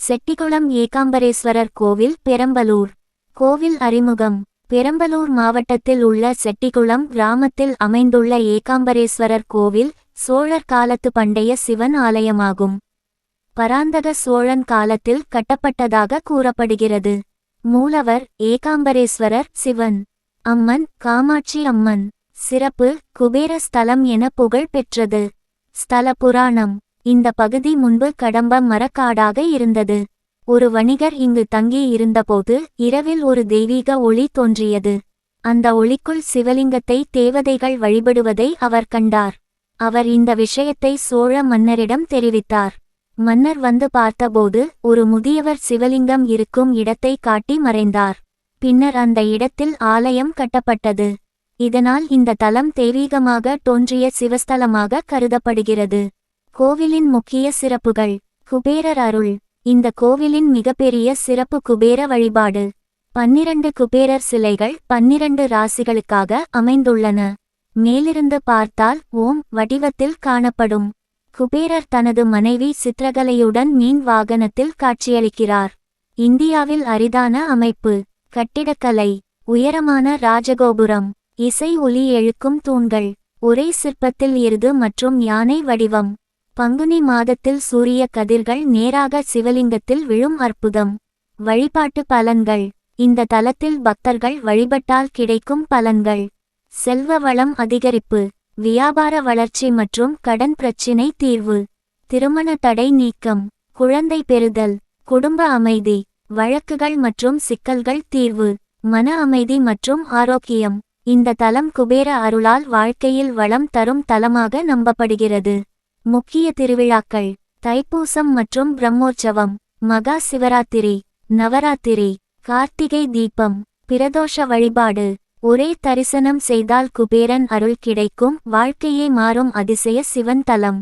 செட்டிகுளம் ஏகாம்பரேஸ்வரர் கோவில் பெரம்பலூர். கோவில் அறிமுகம். பெரம்பலூர் மாவட்டத்தில் உள்ள செட்டிகுளம் கிராமத்தில் அமைந்துள்ள ஏகாம்பரேஸ்வரர் கோவில் சோழர் காலத்து பண்டைய சிவன் ஆலயமாகும். பராந்தக சோழன் காலத்தில் கட்டப்பட்டதாக கூறப்படுகிறது. மூலவர் ஏகாம்பரேஸ்வரர் சிவன். அம்மன் காமாட்சி அம்மன். சிறப்பு: குபேர ஸ்தலம் என புகழ் பெற்றது. ஸ்தல புராணம். இந்த பகுதி முன்பு கடம்ப மரக்காடாக இருந்தது. ஒரு வணிகர் இங்கு தங்கி இருந்தபோது இரவில் ஒரு தெய்வீக ஒளி தோன்றியது. அந்த ஒளிக்குள் சிவலிங்கத்தை தேவதைகள் வழிபடுவதை அவர் கண்டார். அவர் இந்த விஷயத்தை சோழ மன்னரிடம் தெரிவித்தார். மன்னர் வந்து பார்த்தபோது ஒரு முதியவர் சிவலிங்கம் இருக்கும் இடத்தை காட்டி மறைந்தார். பின்னர் அந்த இடத்தில் ஆலயம் கட்டப்பட்டது. இதனால் இந்த தலம் தெய்வீகமாக தோன்றிய சிவஸ்தலமாக கருதப்படுகிறது. கோவிலின் முக்கிய சிறப்புகள். குபேரர் அருள். இந்த கோவிலின் மிகப்பெரிய சிறப்பு குபேர வழிபாடு. 12 குபேரர் சிலைகள் 12 ராசிகளுக்காக அமைந்துள்ளன. மேலிருந்து பார்த்தால் ஓம் வடிவத்தில் காணப்படும். குபேரர் தனது மனைவி சித்திரகலையுடன் மீன் வாகனத்தில் காட்சியளிக்கிறார். இந்தியாவில் அரிதான அமைப்பு. கட்டிடக்கலை. உயரமான ராஜகோபுரம். இசை ஒலி எழுக்கும் தூண்கள். ஒரே சிற்பத்தில் எருது மற்றும் யானை வடிவம். பங்குனி மாதத்தில் சூரிய கதிர்கள் நேராக சிவலிங்கத்தில் விழும் அற்புதம். வழிபாட்டு பலன்கள். இந்த தலத்தில் பக்தர்கள் வழிபட்டால் கிடைக்கும் பலன்கள்: செல்வ வளம் அதிகரிப்பு, வியாபார வளர்ச்சி மற்றும் கடன் பிரச்சினை தீர்வு, திருமண தடை நீக்கம், குழந்தை பெறுதல், குடும்ப அமைதி, வழக்குகள் மற்றும் சிக்கல்கள் தீர்வு, மன அமைதி மற்றும் ஆரோக்கியம். இந்த தலம் குபேர அருளால் வாழ்க்கையில் வளம் தரும் தலமாக நம்பப்படுகிறது. முக்கிய திருவிழாக்கள்: தைப்பூசம் மற்றும் பிரம்மோற்சவம், மகா சிவராத்திரி, நவராத்திரி, கார்த்திகை தீபம், பிரதோஷ வழிபாடு. ஒரே தரிசனம் செய்தால் குபேரன் அருள் கிடைக்கும் வாழ்க்கையே மாறும் அதிசய சிவன் தலம்.